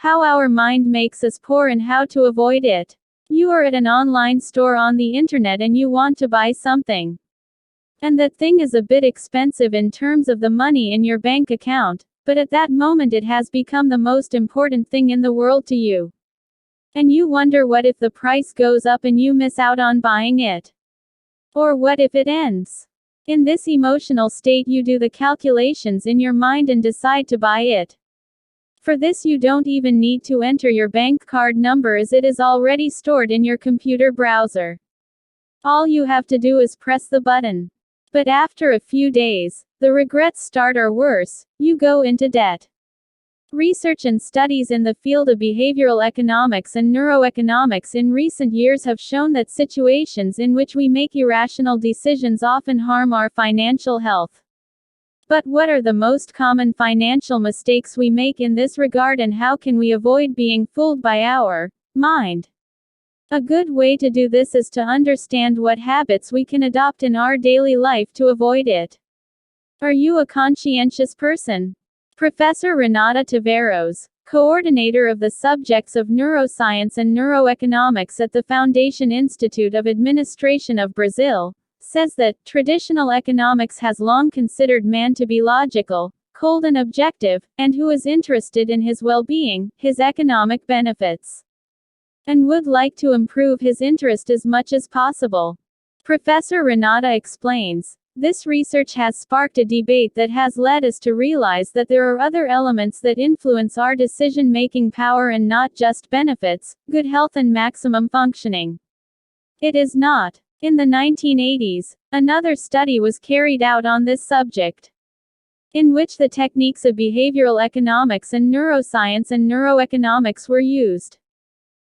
How our mind makes us poor and how to avoid it. You are at an online store on the internet and you want to buy something. And that thing is a bit expensive in terms of the money in your bank account, but at that moment it has become the most important thing in the world to you. And you wonder what if the price goes up and you miss out on buying it? Or what if it ends? In this emotional state you do the calculations in your mind and decide to buy it. For this you don't even need to enter your bank card number as it is already stored in your computer browser. All you have to do is press the button. But after a few days, the regrets start, or worse, you go into debt. Research and studies in the field of behavioral economics and neuroeconomics in recent years have shown that situations in which we make irrational decisions often harm our financial health. But what are the most common financial mistakes we make in this regard, and how can we avoid being fooled by our mind? A good way to do this is to understand what habits we can adopt in our daily life to avoid it. Are you a conscientious person? Professor Renata Taveros, coordinator of the subjects of neuroscience and neuroeconomics at the Foundation Institute of Administration of Brazil, says that traditional economics has long considered man to be logical, cold and objective, and who is interested in his well-being, his economic benefits, and would like to improve his interest as much as possible. Professor Renata explains, this research has sparked a debate that has led us to realize that there are other elements that influence our decision-making power and not just benefits, good health and maximum functioning. It is not. In the 1980s, another study was carried out on this subject, in which the techniques of behavioral economics and neuroscience and neuroeconomics were used.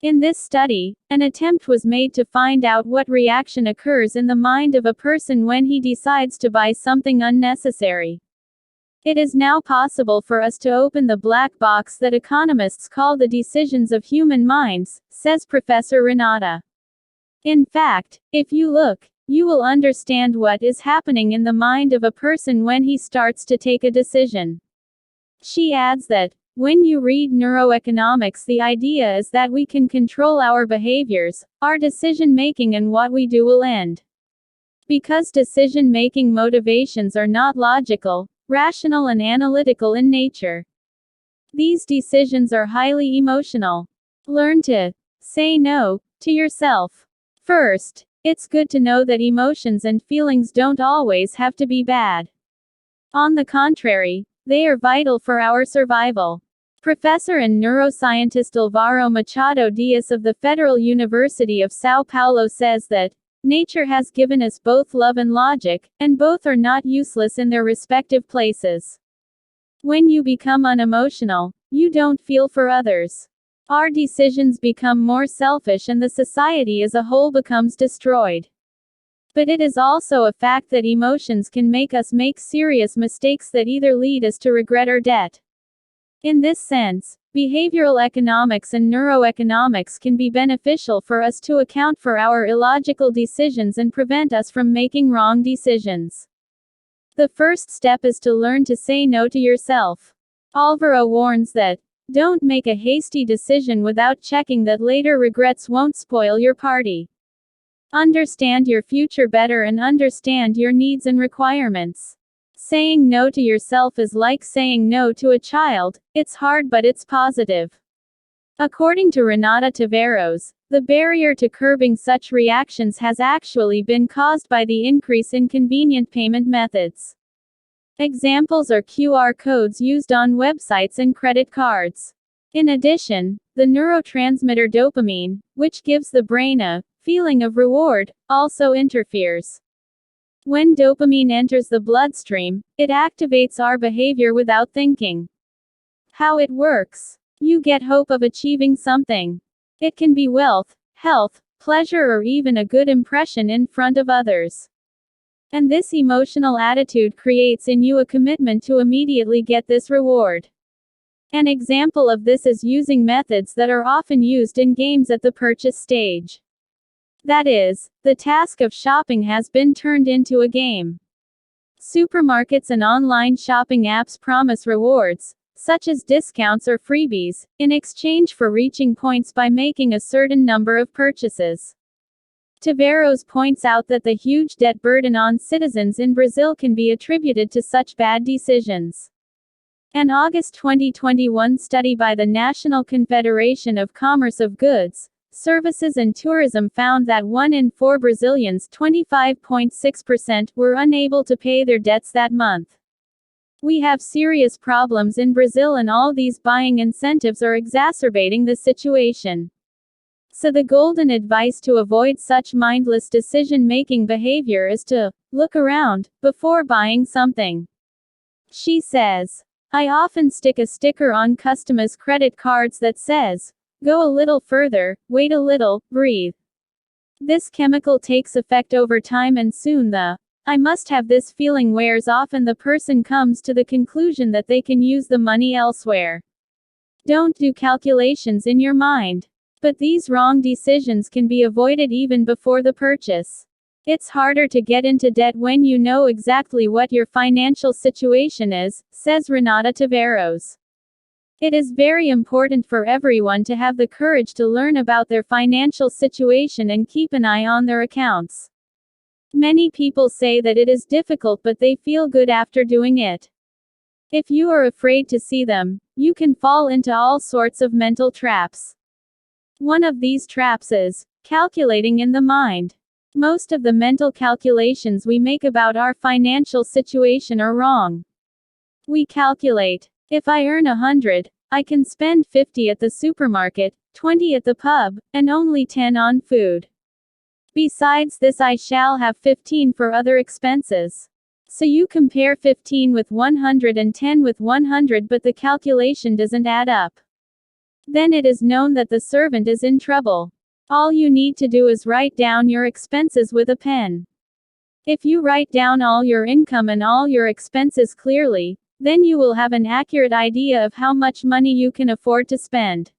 In this study, an attempt was made to find out what reaction occurs in the mind of a person when he decides to buy something unnecessary. It is now possible for us to open the black box that economists call the decisions of human minds, says Professor Renata. In fact, if you look, you will understand what is happening in the mind of a person when he starts to take a decision. She adds that, when you read neuroeconomics, the idea is that we can control our behaviors, our decision-making, and what we do will end. Because decision-making motivations are not logical, rational and analytical in nature. These decisions are highly emotional. Learn to say no to yourself. First, it's good to know that emotions and feelings don't always have to be bad. On the contrary, they are vital for our survival. Professor and neuroscientist Alvaro Machado Dias of the Federal University of São Paulo says that, nature has given us both love and logic, and both are not useless in their respective places. When you become unemotional, you don't feel for others. Our decisions become more selfish and the society as a whole becomes destroyed. But it is also a fact that emotions can make us make serious mistakes that either lead us to regret or debt. In this sense, behavioral economics and neuroeconomics can be beneficial for us to account for our illogical decisions and prevent us from making wrong decisions. The first step is to learn to say no to yourself. Alvaro warns that, don't make a hasty decision without checking that later regrets won't spoil your party. Understand your future better and understand your needs and requirements. Saying no to yourself is like saying no to a child, it's hard but it's positive. According to Renata Taveros, the barrier to curbing such reactions has actually been caused by the increase in convenient payment methods. Examples are QR codes used on websites and credit cards. In addition, the neurotransmitter dopamine, which gives the brain a feeling of reward, also interferes. When dopamine enters the bloodstream, it activates our behavior without thinking. How it works. You get hope of achieving something. It can be wealth, health, pleasure, or even a good impression in front of others. And this emotional attitude creates in you a commitment to immediately get this reward. An example of this is using methods that are often used in games at the purchase stage. That is, the task of shopping has been turned into a game. Supermarkets and online shopping apps promise rewards, such as discounts or freebies, in exchange for reaching points by making a certain number of purchases. Taveros points out that the huge debt burden on citizens in Brazil can be attributed to such bad decisions. An August 2021 study by the National Confederation of Commerce of Goods, Services and Tourism found that 1 in 4 Brazilians, 25.6%, were unable to pay their debts that month. We have serious problems in Brazil, and all these buying incentives are exacerbating the situation. So the golden advice to avoid such mindless decision-making behavior is to look around before buying something. She says, I often stick a sticker on customers' credit cards that says, go a little further, wait a little, breathe. This chemical takes effect over time, and soon the I must have this feeling wears off, and the person comes to the conclusion that they can use the money elsewhere. Don't do calculations in your mind. But these wrong decisions can be avoided even before the purchase. It's harder to get into debt when you know exactly what your financial situation is, says Renata Taveros. It is very important for everyone to have the courage to learn about their financial situation and keep an eye on their accounts. Many people say that it is difficult, but they feel good after doing it. If you are afraid to see them, you can fall into all sorts of mental traps. One of these traps is calculating in the mind. Most of the mental calculations we make about our financial situation are wrong. We calculate, if I earn 100, I can spend 50 at the supermarket, 20 at the pub, and only 10 on food. Besides this, I shall have 15 for other expenses. So you compare 15 with 100 and 10 with 100, but the calculation doesn't add up. Then it is known that the servant is in trouble. All you need to do is write down your expenses with a pen. If you write down all your income and all your expenses clearly, then you will have an accurate idea of how much money you can afford to spend.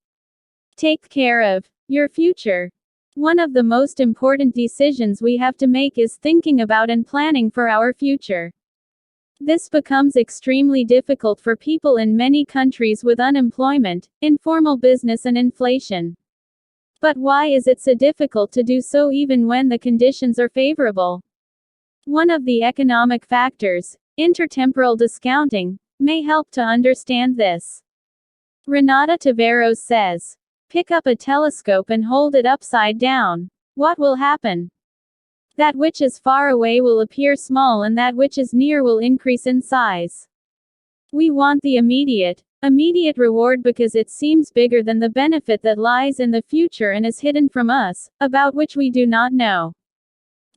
Take care of your future. One of the most important decisions we have to make is thinking about and planning for our future. This becomes extremely difficult for people in many countries with unemployment, informal business, and inflation. But why is it so difficult to do so even when the conditions are favorable? One of the economic factors, intertemporal discounting, may help to understand this. Renata Taveros says, pick up a telescope and hold it upside down. What will happen? That which is far away will appear small, and that which is near will increase in size. We want the immediate reward because it seems bigger than the benefit that lies in the future and is hidden from us, about which we do not know.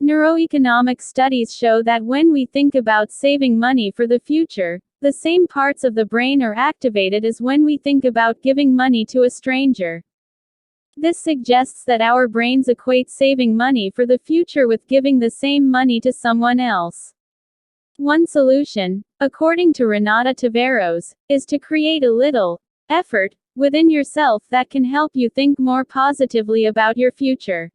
Neuroeconomic studies show that when we think about saving money for the future, the same parts of the brain are activated as when we think about giving money to a stranger. This suggests that our brains equate saving money for the future with giving the same money to someone else. One solution, according to Renata Taveros, is to create a little effort within yourself that can help you think more positively about your future.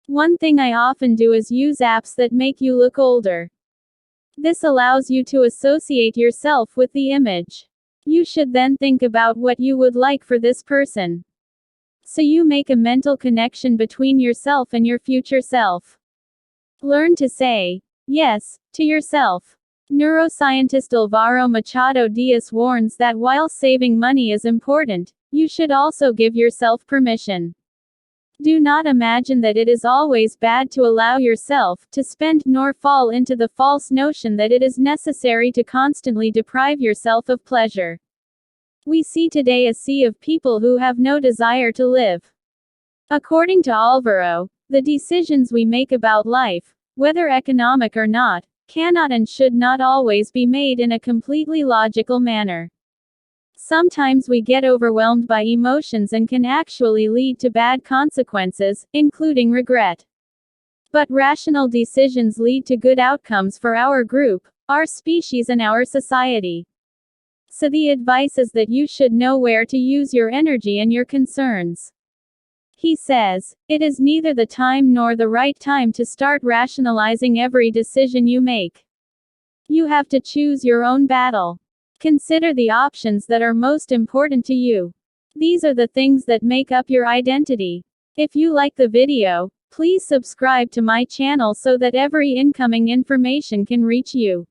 One thing I often do is use apps that make you look older. This allows you to associate yourself with the image. You should then think about what you would like for this person. So you make a mental connection between yourself and your future self. Learn to say yes to yourself. Neuroscientist Alvaro Machado Diaz warns that while saving money is important, you should also give yourself permission. Do not imagine that it is always bad to allow yourself to spend, nor fall into the false notion that it is necessary to constantly deprive yourself of pleasure. We see today a sea of people who have no desire to live. According to Alvaro, the decisions we make about life, whether economic or not, cannot and should not always be made in a completely logical manner. Sometimes we get overwhelmed by emotions and can actually lead to bad consequences, including regret. But rational decisions lead to good outcomes for our group, our species, and our society. So the advice is that you should know where to use your energy and your concerns. He says, it is neither the time nor the right time to start rationalizing every decision you make. You have to choose your own battle. Consider the options that are most important to you. These are the things that make up your identity. If you like the video, please subscribe to my channel so that every incoming information can reach you.